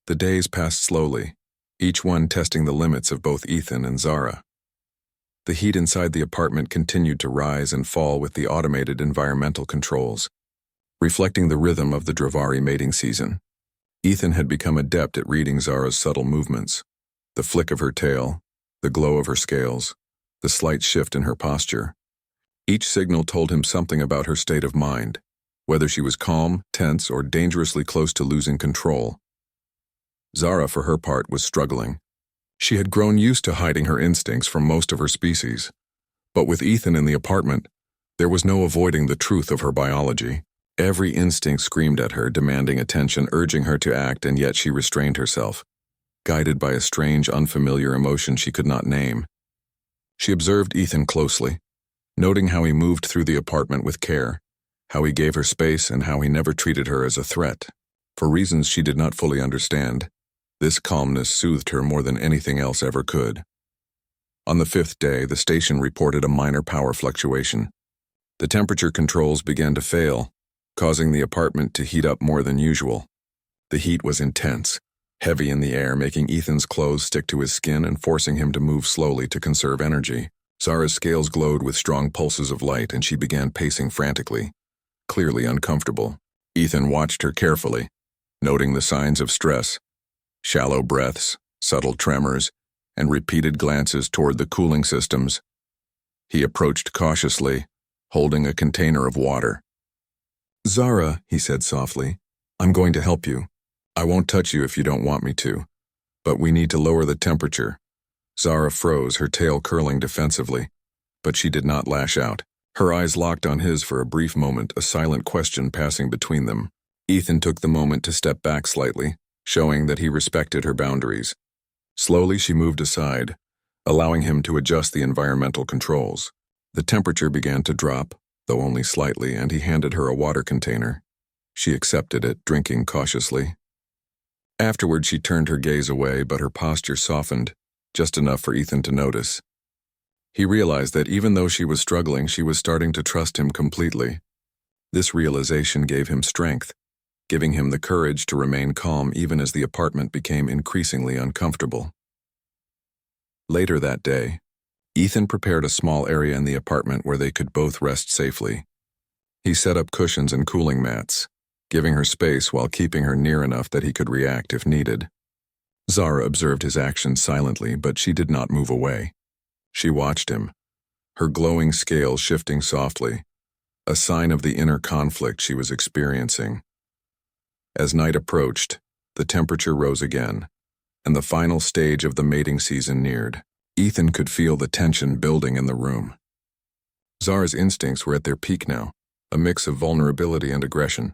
The days passed slowly, each one testing the limits of both Ethan and Zara. The heat inside the apartment continued to rise and fall with the automated environmental controls, reflecting the rhythm of the Dravari mating season. Ethan had become adept at reading Zara's subtle movements, the flick of her tail, the glow of her scales, the slight shift in her posture. Each signal told him something about her state of mind, whether she was calm, tense, or dangerously close to losing control. Zara, for her part, was struggling. She had grown used to hiding her instincts from most of her species, but with Ethan in the apartment, there was no avoiding the truth of her biology. Every instinct screamed at her, demanding attention, urging her to act, and yet she restrained herself, guided by a strange, unfamiliar emotion she could not name. She observed Ethan closely, noting how he moved through the apartment with care, how he gave her space, and how he never treated her as a threat. For reasons she did not fully understand, this calmness soothed her more than anything else ever could. On the 5th day, the station reported a minor power fluctuation. The temperature controls began to fail, causing the apartment to heat up more than usual. The heat was intense, heavy in the air, making Ethan's clothes stick to his skin and forcing him to move slowly to conserve energy. Zara's scales glowed with strong pulses of light, and she began pacing frantically, clearly uncomfortable. Ethan watched her carefully, noting the signs of stress, shallow breaths, subtle tremors, and repeated glances toward the cooling systems. He approached cautiously, holding a container of water. "Zara," he said softly, "I'm going to help you. I won't touch you if you don't want me to, but we need to lower the temperature." Zara froze, her tail curling defensively, but she did not lash out. Her eyes locked on his for a brief moment, a silent question passing between them. Ethan took the moment to step back slightly, showing that he respected her boundaries. Slowly she moved aside, allowing him to adjust the environmental controls. The temperature began to drop, though only slightly, and he handed her a water container. She accepted it, drinking cautiously. Afterward, she turned her gaze away, but her posture softened, just enough for Ethan to notice. He realized that even though she was struggling, she was starting to trust him completely. This realization gave him strength, giving him the courage to remain calm even as the apartment became increasingly uncomfortable. Later that day, Ethan prepared a small area in the apartment where they could both rest safely. He set up cushions and cooling mats, giving her space while keeping her near enough that he could react if needed. Zara observed his actions silently, but she did not move away. She watched him, her glowing scales shifting softly, a sign of the inner conflict she was experiencing. As night approached, the temperature rose again, and the final stage of the mating season neared. Ethan could feel the tension building in the room. Zara's instincts were at their peak now, a mix of vulnerability and aggression.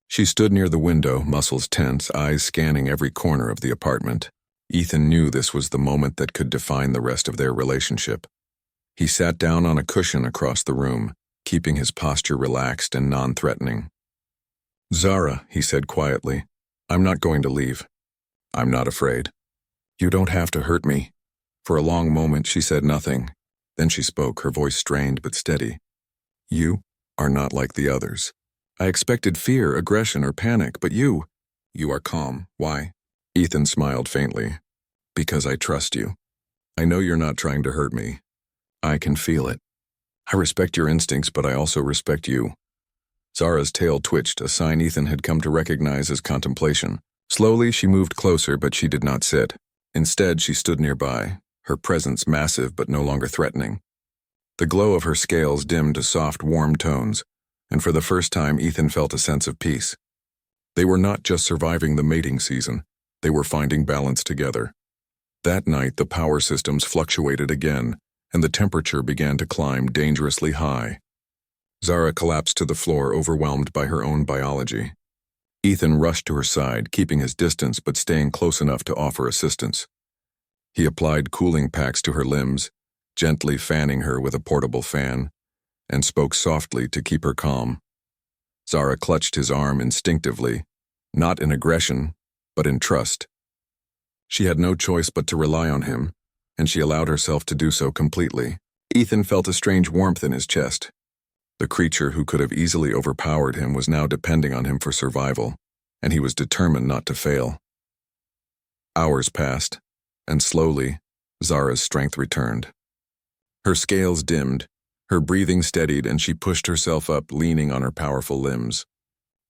She stood near the window, muscles tense, eyes scanning every corner of the apartment. Ethan knew this was the moment that could define the rest of their relationship. He sat down on a cushion across the room, keeping his posture relaxed and non-threatening. "Zara," he said quietly, "I'm not going to leave. I'm not afraid. You don't have to hurt me." For a long moment she said nothing. Then she spoke, her voice strained but steady. "You are not like the others. I expected fear, aggression, or panic, but you are calm. Why?" Ethan smiled faintly. "Because I trust you. I know you're not trying to hurt me. I can feel it. I respect your instincts, but I also respect you." Zara's tail twitched, a sign Ethan had come to recognize as contemplation. Slowly she moved closer, but she did not sit. Instead, she stood nearby, her presence massive but no longer threatening. The glow of her scales dimmed to soft, warm tones, and for the first time Ethan felt a sense of peace. They were not just surviving the mating season, they were finding balance together. That night, the power systems fluctuated again, and the temperature began to climb dangerously high. Zara collapsed to the floor, overwhelmed by her own biology. Ethan rushed to her side, keeping his distance but staying close enough to offer assistance. He applied cooling packs to her limbs, gently fanning her with a portable fan, and spoke softly to keep her calm. Zara clutched his arm instinctively, not in aggression, but in trust. She had no choice but to rely on him, and she allowed herself to do so completely. Ethan felt a strange warmth in his chest. The creature who could have easily overpowered him was now depending on him for survival, and he was determined not to fail. Hours passed, and slowly, Zara's strength returned. Her scales dimmed, her breathing steadied, and she pushed herself up, leaning on her powerful limbs.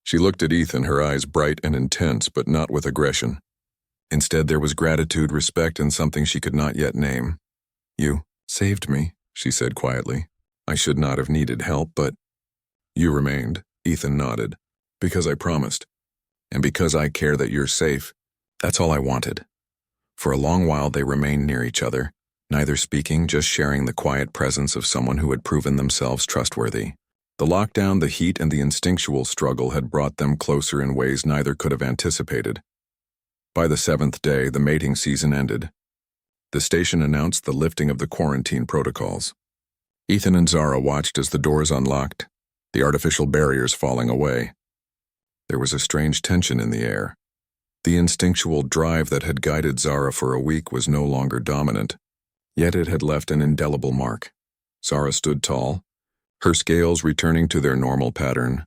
She looked at Ethan, her eyes bright and intense, but not with aggression. Instead, there was gratitude, respect, and something she could not yet name. "You saved me," she said quietly. "I should not have needed help, but—" "You remained," Ethan nodded. "Because I promised. And because I care that you're safe. That's all I wanted." For a long while they remained near each other, neither speaking, just sharing the quiet presence of someone who had proven themselves trustworthy. The lockdown, the heat, and the instinctual struggle had brought them closer in ways neither could have anticipated. By the 7th day, the mating season ended. The station announced the lifting of the quarantine protocols. Ethan and Zara watched as the doors unlocked, the artificial barriers falling away. There was a strange tension in the air. The instinctual drive that had guided Zara for a week was no longer dominant, yet it had left an indelible mark. Zara stood tall, her scales returning to their normal pattern,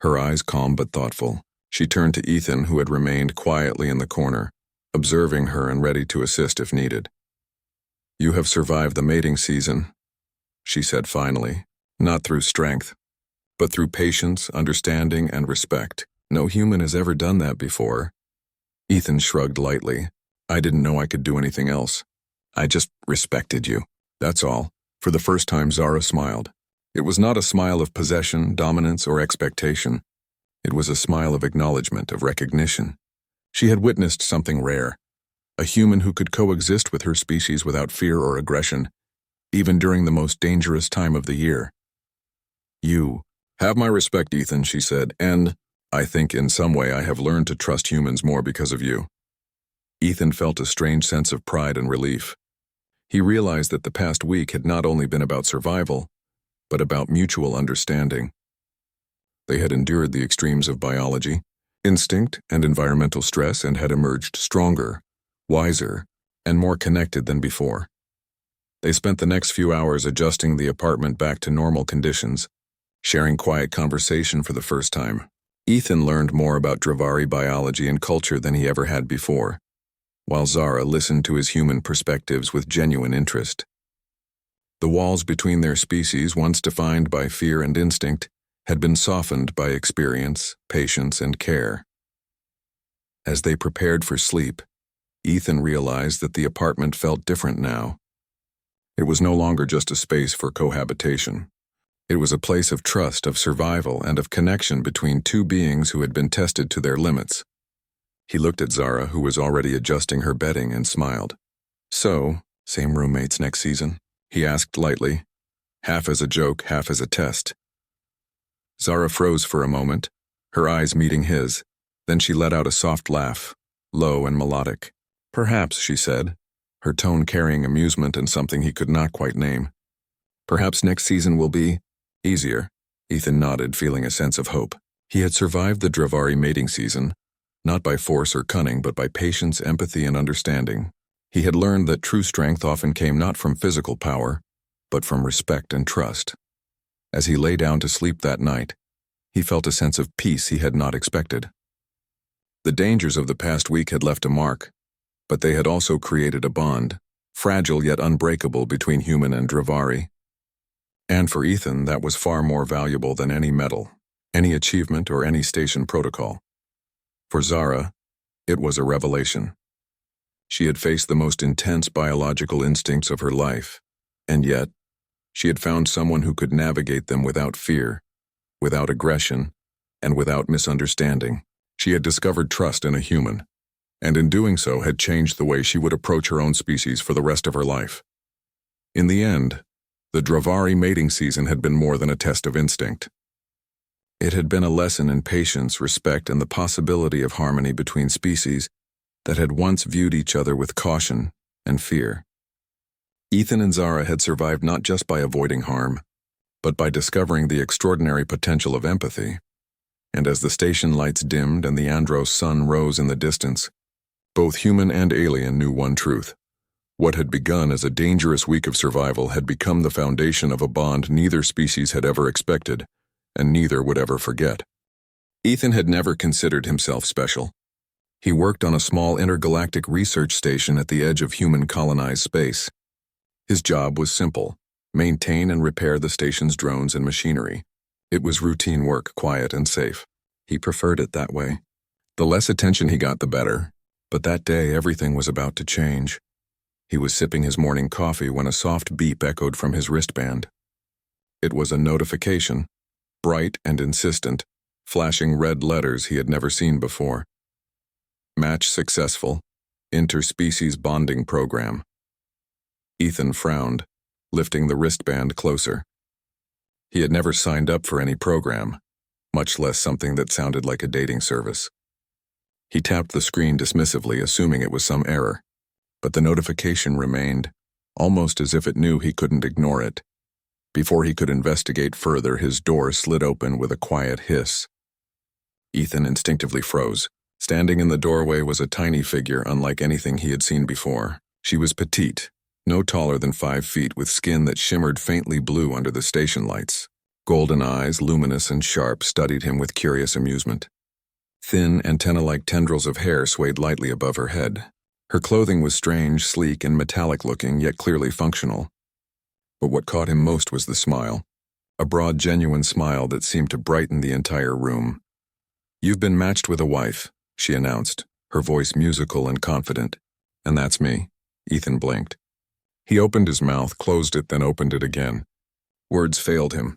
her eyes calm but thoughtful. She turned to Ethan, who had remained quietly in the corner, observing her and ready to assist if needed. "You have survived the mating season," she said finally, "not through strength, but through patience, understanding, and respect. No human has ever done that before." Ethan shrugged lightly. "I didn't know I could do anything else. I just respected you. That's all." For the first time, Zara smiled. It was not a smile of possession, dominance, or expectation. It was a smile of acknowledgement, of recognition. She had witnessed something rare, a human who could coexist with her species without fear or aggression, even during the most dangerous time of the year. "You have my respect, Ethan," she said, "and I think in some way I have learned to trust humans more because of you." Ethan felt a strange sense of pride and relief. He realized that the past week had not only been about survival, but about mutual understanding. They had endured the extremes of biology, instinct, and environmental stress, and had emerged stronger, wiser, and more connected than before. They spent the next few hours adjusting the apartment back to normal conditions, sharing quiet conversation for the first time. Ethan learned more about Dravari biology and culture than he ever had before, while Zara listened to his human perspectives with genuine interest. The walls between their species, once defined by fear and instinct, had been softened by experience, patience, and care. As they prepared for sleep, Ethan realized that the apartment felt different now. It was no longer just a space for cohabitation. It was a place of trust, of survival, and of connection between two beings who had been tested to their limits. He looked at Zara, who was already adjusting her bedding, and smiled. "So, same roommates next season?" he asked lightly, half as a joke, half as a test. Zara froze for a moment, her eyes meeting his. Then she let out a soft laugh, low and melodic. "Perhaps," she said, her tone carrying amusement and something he could not quite name. "Perhaps next season will be easier." Ethan nodded, feeling a sense of hope. He had survived the Dravari mating season, not by force or cunning, but by patience, empathy, and understanding. He had learned that true strength often came not from physical power, but from respect and trust. As he lay down to sleep that night, he felt a sense of peace he had not expected. The dangers of the past week had left a mark, but they had also created a bond, fragile yet unbreakable, between human and Dravari. And for Ethan, that was far more valuable than any medal, any achievement, or any station protocol. For Zara, it was a revelation. She had faced the most intense biological instincts of her life, and yet, she had found someone who could navigate them without fear, without aggression, and without misunderstanding. She had discovered trust in a human, and in doing so had changed the way she would approach her own species for the rest of her life. In the end, the Dravari mating season had been more than a test of instinct. It had been a lesson in patience, respect, and the possibility of harmony between species that had once viewed each other with caution and fear. Ethan and Zara had survived not just by avoiding harm, but by discovering the extraordinary potential of empathy. And as the station lights dimmed and the Andros sun rose in the distance, both human and alien knew one truth. What had begun as a dangerous week of survival had become the foundation of a bond neither species had ever expected, and neither would ever forget. Ethan had never considered himself special. He worked on a small intergalactic research station at the edge of human-colonized space. His job was simple: maintain and repair the station's drones and machinery. It was routine work, quiet and safe. He preferred it that way. The less attention he got, the better. But that day, everything was about to change. He was sipping his morning coffee when a soft beep echoed from his wristband. It was a notification, bright and insistent, flashing red letters he had never seen before. Match successful. Interspecies bonding program. Ethan frowned, lifting the wristband closer. He had never signed up for any program, much less something that sounded like a dating service. He tapped the screen dismissively, assuming it was some error. But the notification remained, almost as if it knew he couldn't ignore it. Before he could investigate further, his door slid open with a quiet hiss. Ethan instinctively froze. Standing in the doorway was a tiny figure unlike anything he had seen before. She was petite, no taller than 5 feet, with skin that shimmered faintly blue under the station lights. Golden eyes, luminous and sharp, studied him with curious amusement. Thin, antenna-like tendrils of hair swayed lightly above her head. Her clothing was strange, sleek, and metallic-looking, yet clearly functional. But what caught him most was the smile. A broad, genuine smile that seemed to brighten the entire room. "You've been matched with a wife," she announced, her voice musical and confident. "And that's me." Ethan blinked. He opened his mouth, closed it, then opened it again. Words failed him.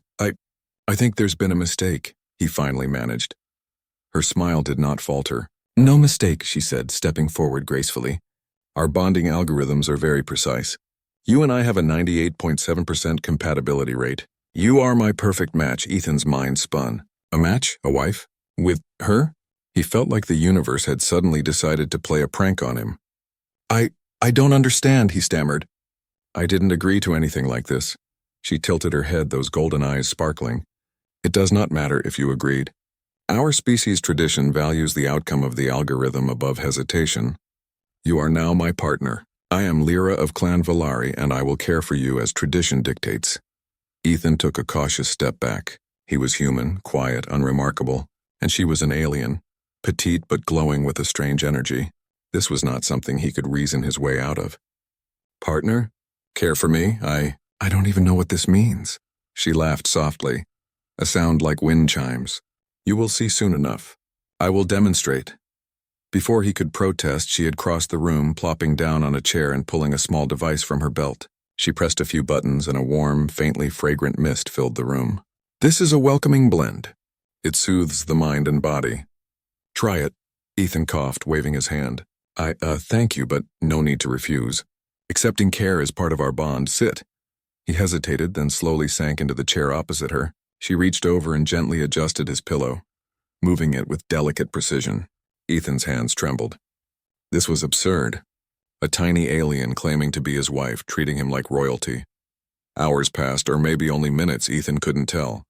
I think there's been a mistake," he finally managed. Her smile did not falter. "No mistake," she said, stepping forward gracefully. "Our bonding algorithms are very precise. You and I have a 98.7% compatibility rate. You are my perfect match." Ethan's mind spun. A match? A wife? With her? He felt like the universe had suddenly decided to play a prank on him. I don't understand," he stammered. "I didn't agree to anything like this." She tilted her head, those golden eyes sparkling. "It does not matter if you agreed. Our species tradition values the outcome of the algorithm above hesitation. You are now my partner. I am Lyra of Clan Valari, and I will care for you as tradition dictates." Ethan took a cautious step back. He was human, quiet, unremarkable, and she was an alien, petite but glowing with a strange energy. This was not something he could reason his way out of. "Partner? Care for me? I don't even know what this means." She laughed softly, a sound like wind chimes. "You will see soon enough. I will demonstrate." Before he could protest, she had crossed the room, plopping down on a chair and pulling a small device from her belt. She pressed a few buttons and a warm, faintly fragrant mist filled the room. "This is a welcoming blend. It soothes the mind and body." "Try it," Ethan coughed, waving his hand. Thank you, but no need to refuse. Accepting care is part of our bond. Sit." He hesitated, then slowly sank into the chair opposite her. She reached over and gently adjusted his pillow, moving it with delicate precision. Ethan's hands trembled. This was absurd. A tiny alien claiming to be his wife, treating him like royalty. Hours passed, or maybe only minutes, Ethan couldn't tell.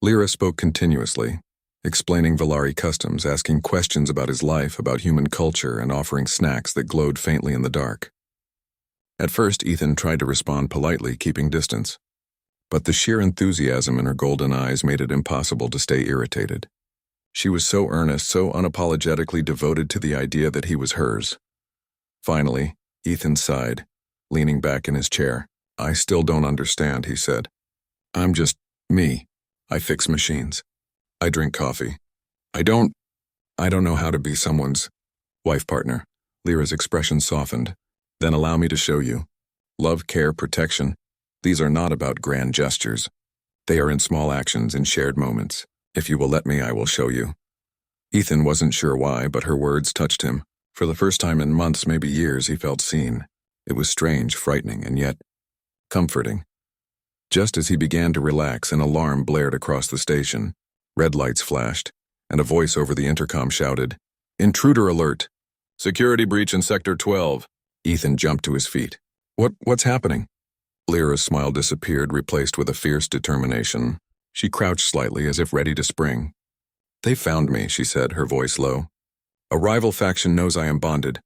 Lyra spoke continuously, explaining Valari customs, asking questions about his life, about human culture, and offering snacks that glowed faintly in the dark. At first, Ethan tried to respond politely, keeping distance. But the sheer enthusiasm in her golden eyes made it impossible to stay irritated. She was so earnest, so unapologetically devoted to the idea that he was hers. Finally, Ethan sighed, leaning back in his chair. "I still don't understand," he said. "I'm just me. I fix machines. I drink coffee. I don't know how to be someone's wife partner." Lyra's expression softened. "Then allow me to show you. Love, care, protection. These are not about grand gestures. They are in small actions, in shared moments. If you will let me, I will show you." Ethan wasn't sure why, but her words touched him. For the first time in months, maybe years, he felt seen. It was strange, frightening, and yet comforting. Just as he began to relax, an alarm blared across the station. Red lights flashed, and a voice over the intercom shouted, "Intruder alert! Security breach in Sector 12. Ethan jumped to his feet. What's happening?" Lyra's smile disappeared, replaced with a fierce determination. She crouched slightly, as if ready to spring. "They found me," she said, her voice low. "A rival faction knows I am bonded.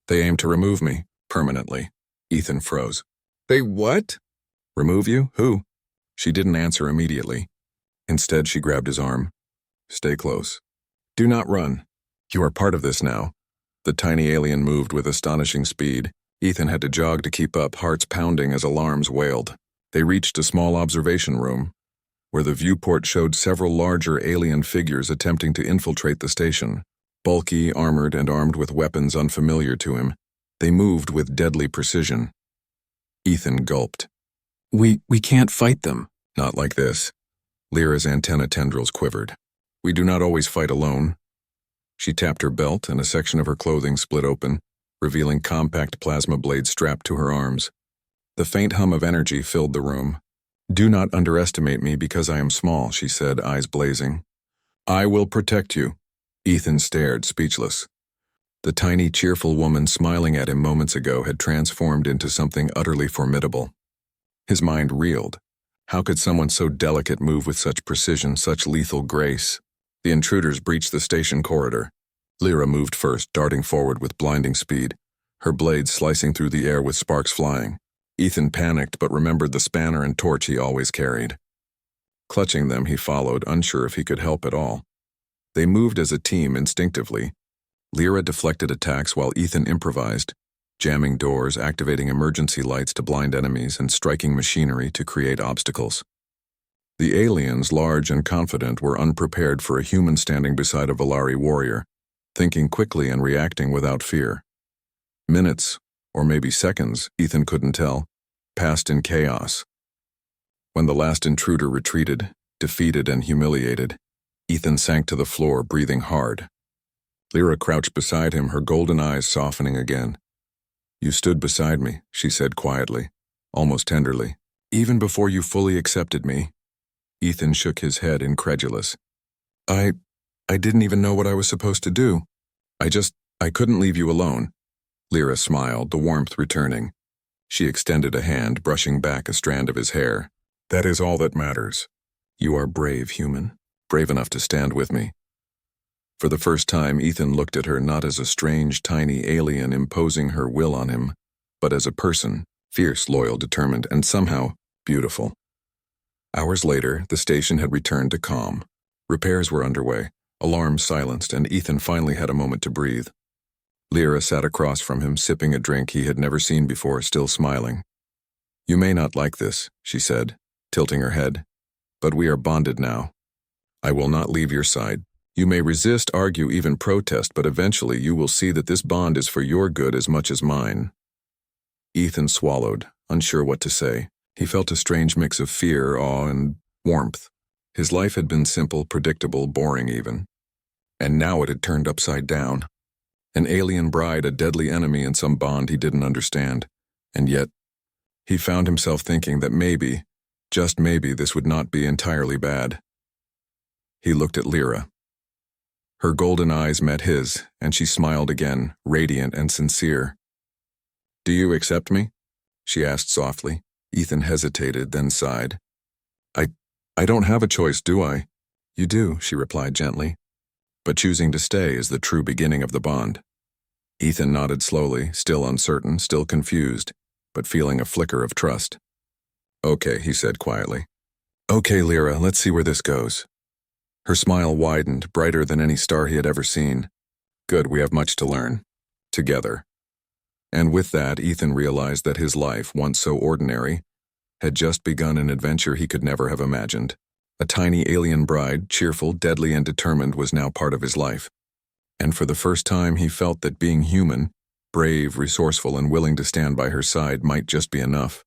They aim to remove me, permanently." Ethan froze. "They what?" "Remove you? Who?" She didn't answer immediately. Instead, she grabbed his arm. "Stay close. Do not run. You are part of this now. The tiny alien moved with astonishing speed. Ethan had to jog to keep up, hearts pounding as alarms wailed. They reached a small observation room, where the viewport showed several larger alien figures attempting to infiltrate the station. Bulky, armored, and armed with weapons unfamiliar to him, they moved with deadly precision. Ethan gulped. We can't fight them. Not like this. Lyra's antenna tendrils quivered. We do not always fight alone. She tapped her belt, and a section of her clothing split open, revealing compact plasma blades strapped to her arms. The faint hum of energy filled the room. Do not underestimate me because I am small, she said, eyes blazing. I will protect you. Ethan stared, speechless. The tiny, cheerful woman smiling at him moments ago had transformed into something utterly formidable. His mind reeled. How could someone so delicate move with such precision, such lethal grace? The intruders breached the station corridor. Lyra moved first, darting forward with blinding speed, her blades slicing through the air with sparks flying. Ethan panicked but remembered the spanner and torch he always carried. Clutching them, he followed, unsure if he could help at all. They moved as a team instinctively. Lyra deflected attacks while Ethan improvised, jamming doors, activating emergency lights to blind enemies, and striking machinery to create obstacles. The aliens, large and confident, were unprepared for a human standing beside a Valari warrior, thinking quickly and reacting without fear. Minutes, or maybe seconds, Ethan couldn't tell, passed in chaos. When the last intruder retreated, defeated and humiliated, Ethan sank to the floor, breathing hard. Lyra crouched beside him, her golden eyes softening again. You stood beside me, she said quietly, almost tenderly. Even before you fully accepted me. Ethan shook his head, incredulous. I didn't even know what I was supposed to do. I couldn't leave you alone. Lyra smiled, the warmth returning. She extended a hand, brushing back a strand of his hair. That is all that matters. You are brave, human, brave enough to stand with me. For the first time, Ethan looked at her not as a strange, tiny alien imposing her will on him, but as a person, fierce, loyal, determined, and somehow beautiful. Hours later, the station had returned to calm. Repairs were underway, alarms silenced, and Ethan finally had a moment to breathe. Lyra sat across from him, sipping a drink he had never seen before, still smiling. You may not like this, she said, tilting her head, but we are bonded now. I will not leave your side. You may resist, argue, even protest, but eventually you will see that this bond is for your good as much as mine. Ethan swallowed, unsure what to say. He felt a strange mix of fear, awe, and warmth. His life had been simple, predictable, boring even. And now it had turned upside down. An alien bride, a deadly enemy, and some bond he didn't understand. And yet, he found himself thinking that maybe, just maybe, this would not be entirely bad. He looked at Lyra. Her golden eyes met his, and she smiled again, radiant and sincere. Do you accept me? She asked softly. Ethan hesitated, then sighed. I don't have a choice, do I? You do, she replied gently. But choosing to stay is the true beginning of the bond. Ethan nodded slowly, still uncertain, still confused, but feeling a flicker of trust. Okay, he said quietly. Okay, Lyra, let's see where this goes. Her smile widened, brighter than any star he had ever seen. Good, we have much to learn. Together. And with that, Ethan realized that his life, once so ordinary, had just begun an adventure he could never have imagined. A tiny alien bride, cheerful, deadly, and determined, was now part of his life. And for the first time he felt that being human, brave, resourceful, and willing to stand by her side might just be enough.